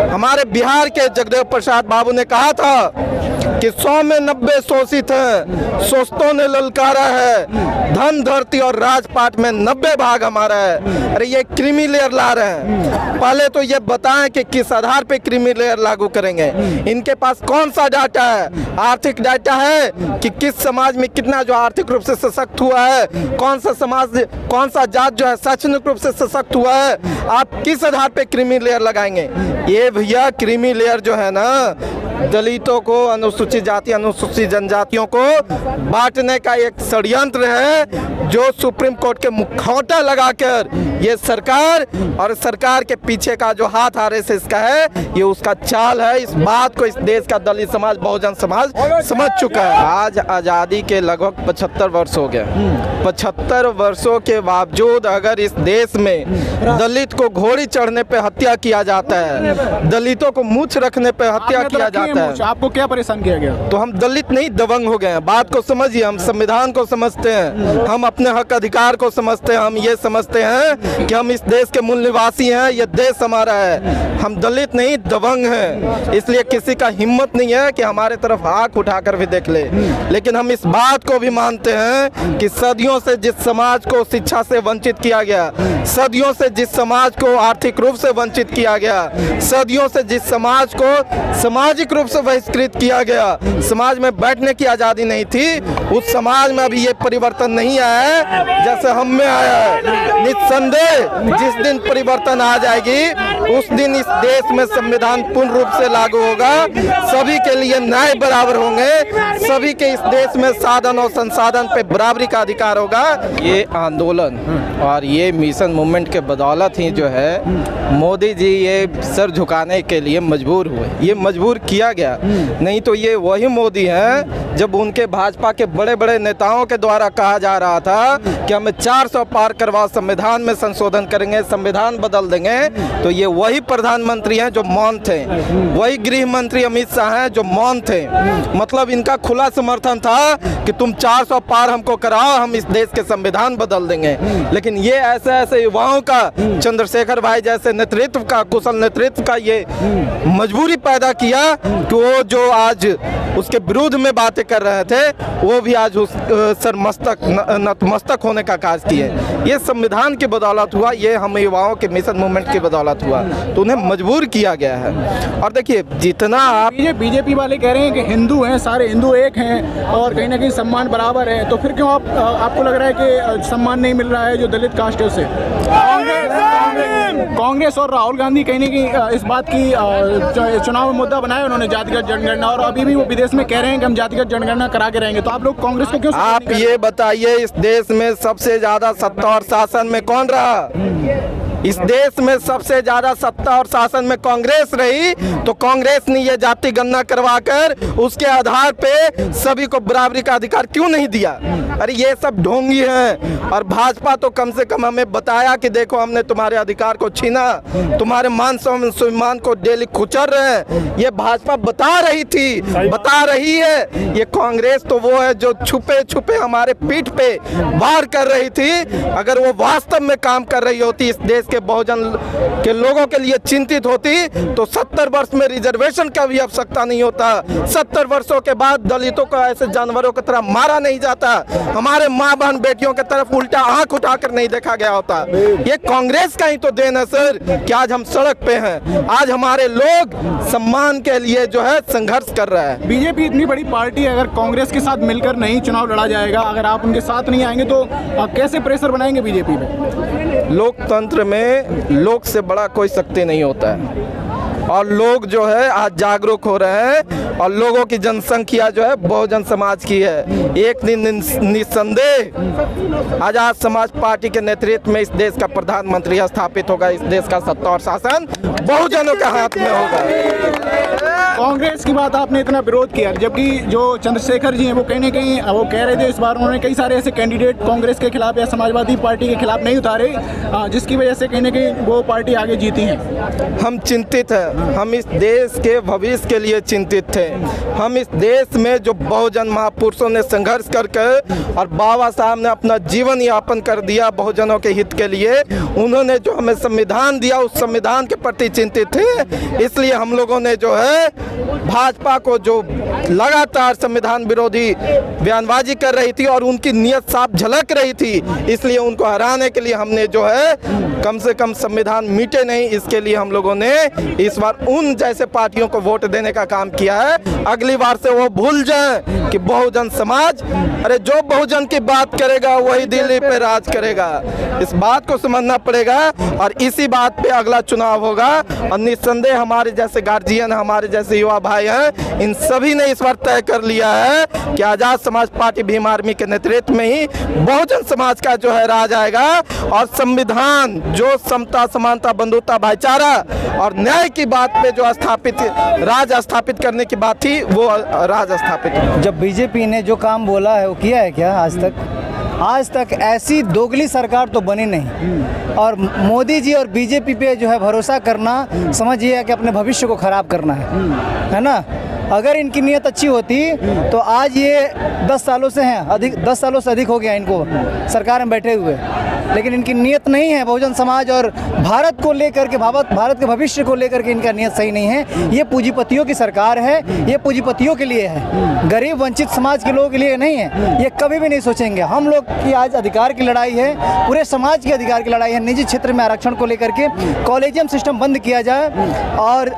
हमारे बिहार के जगदेव प्रसाद बाबू ने कहा था कि 100 में 90 शोषित हैं, शोषितों ने ललकारा है, धन धरती और राजपाट में 90 भाग हमारा है। अरे ये क्रीमी लेयर ला रहे हैं, पहले तो ये बताएं कि किस आधार पे क्रीमी लेयर लागू करेंगे। इनके पास कौन सा डाटा है? आर्थिक डाटा है कि किस समाज में कितना जो आर्थिक रूप से सशक्त हुआ है, कौन सा समाज, कौन सा जात जो है शैक्षणिक रूप से सशक्त हुआ है, आप किस आधार पे क्रीमी लेयर लगाएंगे? ये भैया क्रीमी लेयर जो है ना, दलितों को, अनुसूचित जाति, अनुसूचित जनजातियों को बांटने का एक षड्यंत्र है, जो सुप्रीम कोर्ट के मुखौटा लगाकर ये सरकार और सरकार के पीछे का जो हाथ आरएसएस का है, ये उसका चाल है। इस बात को इस देश का दलित समाज, बहुजन समाज समझ चुका है। आज आज़ादी के लगभग 75 वर्ष हो गए। 75 वर्षों के बावजूद अगर इस देश में दलित को घोड़ी चढ़ने पे हत्या किया जाता है, दलितों को मूछ रखने पे हत्या किया जाता है, आपको क्या परेशान किया गया? तो हम दलित नहीं दबंग हो गए हैं। बात को समझिए, हम संविधान को समझते हैं, हम अपने हक अधिकार को समझते हैं, हम ये समझते हैं कि हम इस देश के मूल निवासी हैं, ये देश हमारा है। हम दलित नहीं दबंग हैं, इसलिए किसी का हिम्मत नहीं है कि हमारे तरफ आंख उठाकर भी देख ले। लेकिन हम इस बात को भी मानते हैं कि सदियों से जिस समाज को शिक्षा से वंचित किया गया, सदियों से जिस समाज को आर्थिक रूप से वंचित किया गया, सदियों से जिस समाज को सामाजिक रूप से बहिष्कृत किया गया, समाज में बैठने की आज़ादी नहीं थी, उस समाज में अभी ये परिवर्तन नहीं आया है जैसे हम में आया है। निस्संदेह जिस दिन परिवर्तन आ जाएगी, उस दिन इस देश में संविधान पूर्ण रूप से लागू होगा, सभी के लिए न्याय बराबर होंगे, सभी के इस देश में साधन और संसाधन पे बराबरी का अधिकार होगा। ये आंदोलन और ये मिशन मूवमेंट के बदौलत ही जो है मोदी जी ये सर झुकाने के लिए मजबूर हुए। ये मजबूर किया गया, नहीं तो ये वही मोदी हैं जब उनके भाजपा के बड़े बड़े नेताओं के द्वारा कहा जा रहा था कि हमें 400 पार करवा संविधान में संशोधन करेंगे, संविधान बदल देंगे, तो ये वही प्रधानमंत्री हैं जो मौन थे, वही गृह मंत्री अमित शाह हैं जो मौन थे। मतलब इनका खुला समर्थन था कि तुम 400 पार हमको कराओ, हम इस देश के संविधान बदल देंगे। लेकिन ये ऐसे ऐसे युवाओं का, चंद्रशेखर भाई जैसे नेतृत्व का, कुशल नेतृत्व का ये मजबूरी पैदा किया कि वो जो आज उसके विरुद्ध में बातें कर रहे थे, वो भी आज उस नतमस्तक होने का कार्य किए। ये संविधान की बदौलत हुआ, ये हम युवाओं के मिशन मूवमेंट की बदौलत हुआ, तो उन्हें मजबूर किया गया है। और देखिए जितना आप बीजेपी वाले कह रहे हैं कि हिंदू हैं, सारे हिंदू एक हैं और कहीं ना कहीं सम्मान बराबर है, तो फिर क्यों आपको लग रहा है कि सम्मान नहीं मिल रहा है जो दलित कास्ट है उसे? कांग्रेस और राहुल गांधी कहीं ना कहीं इस बात की चुनाव में मुद्दा बनाया उन्होंने, जातिगत जनगणना, और अभी भी वो विदेश में कह रहे हैं कि हम जातिगत जनगणना करा के रहेंगे। तो आप लोग कांग्रेस को क्यों? आप ये बताइए, इस देश में सबसे ज्यादा सत्ता और शासन में कौन रहा? इस देश में सबसे ज्यादा सत्ता और शासन में कांग्रेस रही, तो कांग्रेस ने ये जाति गणना करवाकर उसके आधार पे सभी को बराबरी का अधिकार क्यों नहीं दिया? अरे ये सब ढोंगी हैं। और भाजपा तो कम से कम हमें बताया कि देखो हमने तुम्हारे अधिकार को छीना, तुम्हारे मान सम्मान को डेली कुचल रहे हैं। ये भाजपा बता रही थी, बता रही है। ये कांग्रेस तो वो है जो छुपे छुपे हमारे पीठ पे वार कर रही थी। अगर वो वास्तव में काम कर रही होती, इस देश के बहुजन के लोगों के लिए चिंतित होती, तो 70 वर्ष में रिजर्वेशन का भी आवश्यकता नहीं होता। 70 वर्षों के बाद दलितों को ऐसे जानवरों की तरह मारा नहीं जाता, हमारे माँ बहन बेटियों की तरफ उल्टा आंख उठाकर नहीं देखा गया होता। ये कांग्रेस का ही तो देन है सर कि आज हम सड़क पे हैं, आज हमारे लोग सम्मान के लिए जो है संघर्ष कर रहा है। बीजेपी इतनी बड़ी पार्टी, अगर कांग्रेस के साथ मिलकर नहीं चुनाव लड़ा जाएगा, अगर आप उनके साथ नहीं आएंगे तो कैसे प्रेशर बनाएंगे बीजेपी पे? लोकतंत्र में लोक से बड़ा कोई शक्ति नहीं होता है, और लोग जो है आज जागरूक हो रहे हैं, और लोगों की जनसंख्या जो है बहुजन समाज की है। एक दिन निस्संदेह आजाद समाज पार्टी के नेतृत्व में इस देश का प्रधानमंत्री स्थापित होगा, इस देश का सत्ता और शासन बहुजनों के हाथ में होगा। कांग्रेस की बात आपने इतना विरोध किया, जबकि जो चंद्रशेखर जी हैं वो कहीं ना कहीं वो कह रहे थे इस बार उन्होंने कई सारे ऐसे कैंडिडेट कांग्रेस के खिलाफ या समाजवादी पार्टी के खिलाफ नहीं उतारे, जिसकी वजह से कहीं ना कहीं वो पार्टी आगे जीती है। हम चिंतित हैं, हम इस देश के भविष्य के लिए चिंतित थे। हम इस देश में जो बहुजन महापुरुषों ने संघर्ष करके और बाबा साहब ने अपना जीवन यापन कर दिया बहुजनों के हित के लिए, उन्होंने जो हमें संविधान दिया उस संविधान के प्रति चिंतित थे। इसलिए हम लोगों ने जो है भाजपा को जो लगातार संविधान विरोधी बयानबाजी कर रही थी और उनकी नीयत साफ झलक रही थी, इसलिए उनको हराने के लिए हमने जो है कम से कम संविधान मिटे नहीं, इसके लिए हम लोगों ने इस बार उन जैसे पार्टियों को वोट देने का काम किया है। अगली बार से वो भूल जाएं कि बहुजन समाज, अरे जो बहुजन की बात करेगा वही दिल्ली पे राज करेगा। इस बात को समझना पड़ेगा और इसी बात पे अगला चुनाव होगा। और निस्संदेह हमारे जैसे गार्जियन, हमारे जैसे युवा भाई हैं, इन सभी ने इस बार तय कर लिया है कि आज़ाद समाज पार्टी भीम आर्मी के नेतृत्व में ही बहुजन समाज का जो है राज आएगा। और संविधान जो समता, समानता, बंधुता, भाईचारा और न्याय की बात पे जो राज स्थापित करने की बात थी, वो राज स्थापित। जब बीजेपी ने जो काम बोला है वो किया है क्या आज तक ऐसी दोगली सरकार तो बनी नहीं। और मोदी जी और बीजेपी पे जो है भरोसा करना, समझिए कि अपने भविष्य को खराब करना है ना। अगर इनकी नीयत अच्छी होती तो आज ये 10 सालों से हैं, 10 सालों से अधिक हो गया इनको सरकार में बैठे हुए, लेकिन इनकी नीयत नहीं है। बहुजन समाज और भारत को लेकर के, भारत के भविष्य को लेकर के इनका नीयत सही नहीं है। ये पूंजीपतियों की सरकार है, ये पूंजीपतियों के लिए है, गरीब वंचित समाज के लोगों के लिए नहीं है। ये कभी भी नहीं सोचेंगे। हम लोग की आज अधिकार की लड़ाई है, पूरे समाज के अधिकार की लड़ाई है। निजी क्षेत्र में आरक्षण को लेकर के कॉलेजियम सिस्टम बंद किया जाए और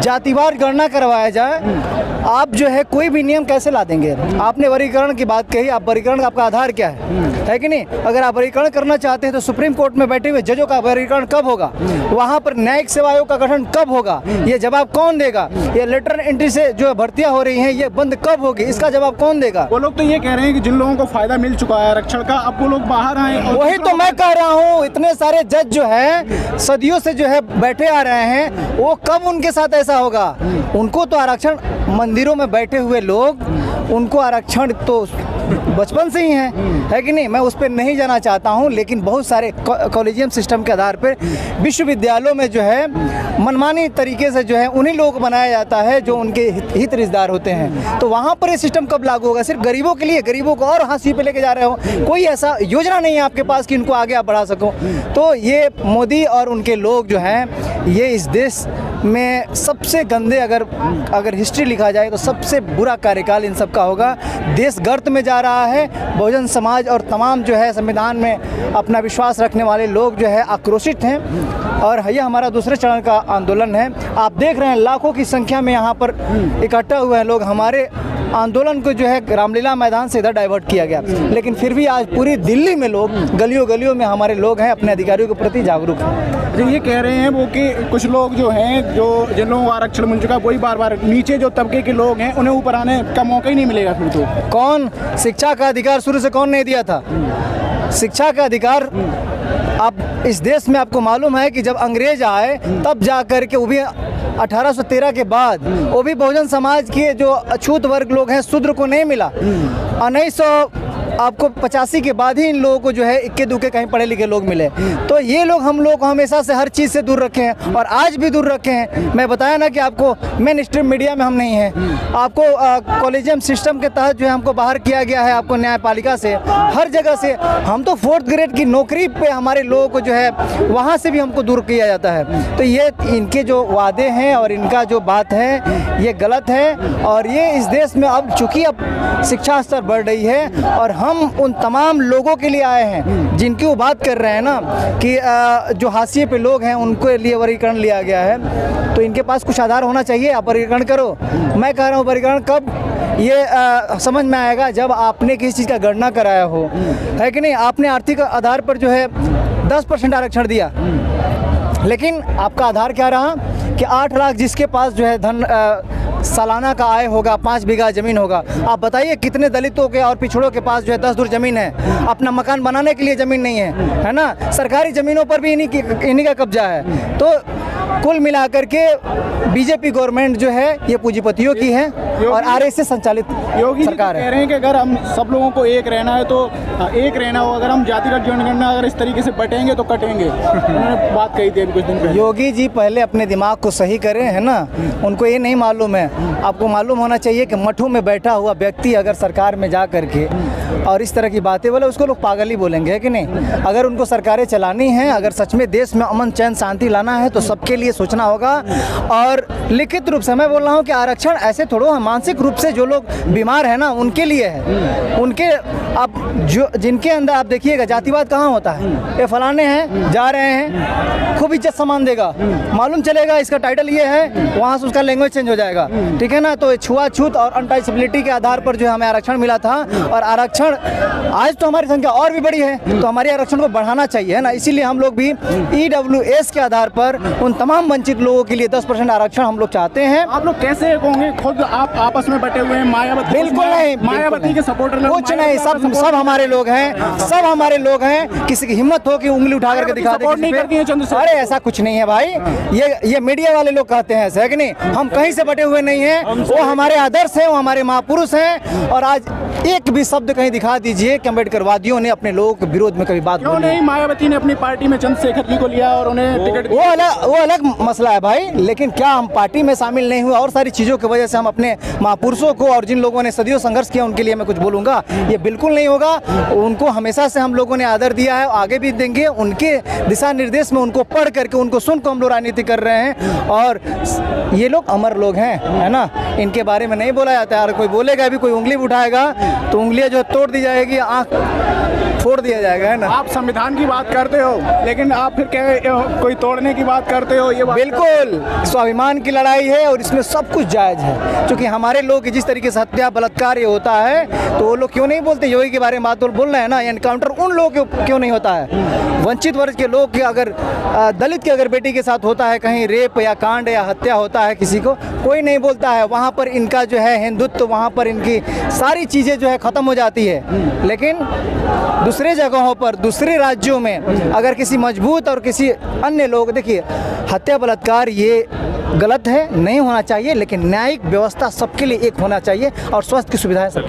जातिवार गणना करवाया जाए। आप जो है कोई भी नियम कैसे ला देंगे? आपने वर्गीकरण की बात कही, आप वर्गीकरण का आपका आधार क्या है कि नहीं? अगर आप वर्गीकरण करना चाहते हैं तो सुप्रीम कोर्ट में बैठे हुए जजों का वर्गीकरण कब होगा? वहाँ पर न्यायिक सेवा आयोग का गठन कब होगा? ये जवाब कौन देगा? ये लेटर एंट्री से जो भर्तियां हो रही हैं ये बंद कब होगी? इसका जवाब कौन देगा? वो लोग तो ये कह रहे हैं कि जिन लोगों को फायदा मिल चुका है आरक्षण का, अब वो लोग बाहर आए। वही तो मैं कह रहा हूँ, इतने सारे जज जो है सदियों से जो है बैठे आ रहे हैं, वो कब उनके साथ ऐसा होगा? उनको तो आरक्षण, मंदिरों में बैठे हुए लोग, उनको आरक्षण तो बचपन से ही है कि नहीं? मैं उस पर नहीं जाना चाहता हूं, लेकिन बहुत सारे कॉलेजियम सिस्टम के आधार पर विश्वविद्यालयों में जो है मनमानी तरीके से जो है उन्हीं लोगों को बनाया जाता है जो उनके हित रिश्तेदार होते हैं। तो वहाँ पर ये सिस्टम कब लागू होगा? सिर्फ गरीबों के लिए, गरीबों को और हांसी पे लेके जा रहे हो। कोई ऐसा योजना नहीं है आपके पास कि इनको आगे आप बढ़ा सको। तो ये मोदी और उनके लोग जो हैं, ये इस देश में सबसे गंदे, अगर हिस्ट्री लिखा जाए तो सबसे बुरा कार्यकाल इन सब का होगा। देश गर्त में जा रहा है। बहुजन समाज और तमाम जो है संविधान में अपना विश्वास रखने वाले लोग जो है आक्रोशित हैं और यह हमारा दूसरे चरण का आंदोलन है। आप देख रहे हैं लाखों की संख्या में यहाँ पर इकट्ठा हुए हैं लोग। हमारे आंदोलन को जो है रामलीला मैदान से इधर डाइवर्ट किया गया, लेकिन फिर भी आज पूरी दिल्ली में लोग, गलियों गलियों में हमारे लोग हैं, अपने अधिकारियों के प्रति जागरूक हैं। जो ये कह रहे हैं वो कि कुछ लोग जो हैं, जो जिन लोगों को आरक्षण मिल चुका, वही बार बार नीचे जो तबके के लोग हैं उन्हें ऊपर आने का मौका ही नहीं मिलेगा। फिर तो कौन शिक्षा का अधिकार शुरू से कौन नहीं दिया था? शिक्षा का अधिकार अब इस देश में आपको मालूम है कि जब अंग्रेज आए तब जा कर के, वो भी 1813 के बाद, वो भी बहुजन समाज के जो अछूत वर्ग लोग हैं, शूद्र को नहीं मिला। 1985 के बाद ही इन लोगों को जो है इक्के दुक्के कहीं पढ़े लिखे लोग मिले। तो ये लोग हम लोग को हमेशा से हर चीज़ से दूर रखे हैं और आज भी दूर रखे हैं। मैं बताया ना कि आपको मेन स्ट्रीम मीडिया में हम नहीं हैं, आपको कॉलेजियम सिस्टम के तहत जो है हमको बाहर किया गया है, आपको न्यायपालिका से, हर जगह से। हम तो 4th ग्रेड की नौकरी पे हमारे लोगों को जो है वहाँ से भी हमको दूर किया जाता है। तो ये इनके जो वादे हैं और इनका जो बात है ये गलत है। और ये इस देश में अब चूँकि अब शिक्षा स्तर बढ़ रही है और हम उन तमाम लोगों के लिए आए हैं जिनकी वो बात कर रहे हैं ना कि जो हाशिए पे लोग हैं उनके लिए वर्गीकरण लिया गया है, तो इनके पास कुछ आधार होना चाहिए। आप वर्गीकरण करो। मैं कह रहा हूँ वर्गीकरण कब ये समझ में आएगा? जब आपने किसी चीज़ का गणना कराया हो, है कि नहीं? आपने आर्थिक आधार पर जो है 10% आरक्षण दिया, लेकिन आपका आधार क्या रहा कि 8 लाख जिसके पास जो है धन सालाना का आय होगा, 5 बीघा ज़मीन होगा। आप बताइए कितने दलितों के और पिछड़ों के पास जो है 10 दूर ज़मीन है, अपना मकान बनाने के लिए ज़मीन नहीं है, है ना? सरकारी ज़मीनों पर भी इन्हीं का कब्जा है। तो कुल मिलाकर के बीजेपी गवर्नमेंट जो है ये पूंजीपतियों की है और आरएसएस संचालित योगी जी सरकार कह है। रहे हैं कि अगर हम सब लोगों को एक रहना है तो एक रहना हो, अगर हम जातिगत जनगणना अगर इस तरीके से बटेंगे तो कटेंगे। उन्होंने बात कही थी अभी कुछ दिन पहले। योगी जी पहले अपने दिमाग को सही करें, है ना। उनको ये नहीं मालूम है। आपको मालूम होना चाहिए कि मठों में बैठा हुआ व्यक्ति अगर सरकार में जा करके और इस तरह की बातें बोले उसको लोग पागल ही बोलेंगे, है कि नहीं। अगर उनको सरकारें चलानी हैं, अगर सच में देश में अमन चैन शांति लाना है तो सबके लिए सोचना होगा। और लिखित रूप से मैं बोल रहा हूँ कि आरक्षण ऐसे थोड़ा मानसिक रूप से जो लोग बीमार है ना उनके लिए है। उनके अब जो जिनके अंदर आप देखिएगा जातिवाद कहाँ होता है, ये फलाने हैं जा रहे हैं खूब इज्जत सामान देगा, मालूम चलेगा इसका टाइटल ये है, वहाँ से उसका लैंग्वेज चेंज हो जाएगा, ठीक है ना। तो छुआछूत और अनटचेबिलिटी के आधार पर जो हमें आरक्षण मिला था और आरक्षण आज तो हमारी संख्या और भी बड़ी है तो हमारे आरक्षण को बढ़ाना चाहिए, है ना। इसीलिए हम लोग भी EWS के आधार पर उन तमाम वंचित लोगों के लिए 10% आरक्षण हम लोग चाहते हैं। आप लोग कैसे होंगे, खुद आप आपस में बटे हुए हैं, मायावती बिल्कुल नहीं, मायावती के सपोर्टर लोग, कुछ नहीं, सब हमारे लोग हैं, सब हमारे लोग हैं। किसी की हिम्मत हो कि उंगली उठा करके दिखा दे सपोर्ट नहीं करती है चंद्रशेखर। अरे ऐसा कुछ नहीं है भाई, ये मीडिया वाले लोग कहते हैं ऐसे, है कि नहीं। हम कहीं से बटे हुए नहीं हैं, वो हमारे आदर्श हैं, वो हमारे महापुरुष हैं। और आज एक भी शब्द कहीं दिखा दीजिए कि अम्बेडकरवादियों ने अपने लोगों के विरोध में कभी बात क्यों बोली। नहीं मायावती ने अपनी पार्टी में चंद्रशेखर जी को लिया और उन्हें टिकट वो अलग मसला है भाई। लेकिन क्या हम पार्टी में शामिल नहीं हुए और सारी चीज़ों की वजह से हम अपने महापुरुषों को और जिन लोगों ने सदियों संघर्ष किया उनके लिए मैं कुछ बोलूँगा, ये बिल्कुल नहीं होगा। उनको हमेशा से हम लोगों ने आदर दिया है, आगे भी देंगे। उनके दिशा निर्देश में उनको पढ़ करके उनको सुनकर हम लोग राजनीति कर रहे हैं। और ये लोग अमर लोग हैं, है ना, इनके बारे में नहीं बोला जाता है। अगर कोई बोलेगा भी, कोई उंगली उठाएगा तो उंगलियां जो तोड़ दी जाएगी, आँख फोड़ दिया जाएगा, है ना। आप संविधान की बात करते हो लेकिन आप फिर क्या कोई तोड़ने की बात करते हो, ये बात बिल्कुल स्वाभिमान की लड़ाई है और इसमें सब कुछ जायज़ है। क्योंकि हमारे लोग जिस तरीके से हत्या बलात्कार ये होता है तो वो लोग क्यों नहीं बोलते, योगी के बारे में बात बोल रहे हैं ना। एनकाउंटर उन लोगों को क्यों नहीं होता है, वंचित वर्ग के लोग के अगर दलित के अगर बेटी के साथ होता है कहीं रेप या कांड या हत्या होता है किसी को, कोई नहीं बोलता है। वहाँ पर इनका जो है हिंदुत्व, वहाँ पर इनकी सारी चीज़ें जो है ख़त्म हो जाती है। लेकिन दूसरे जगहों पर, दूसरे राज्यों में अगर किसी मजबूत और किसी अन्य लोग, देखिए हत्या बलात्कार ये गलत है, नहीं होना चाहिए। लेकिन न्यायिक व्यवस्था सबके लिए एक होना चाहिए और स्वास्थ्य की सुविधाएं सब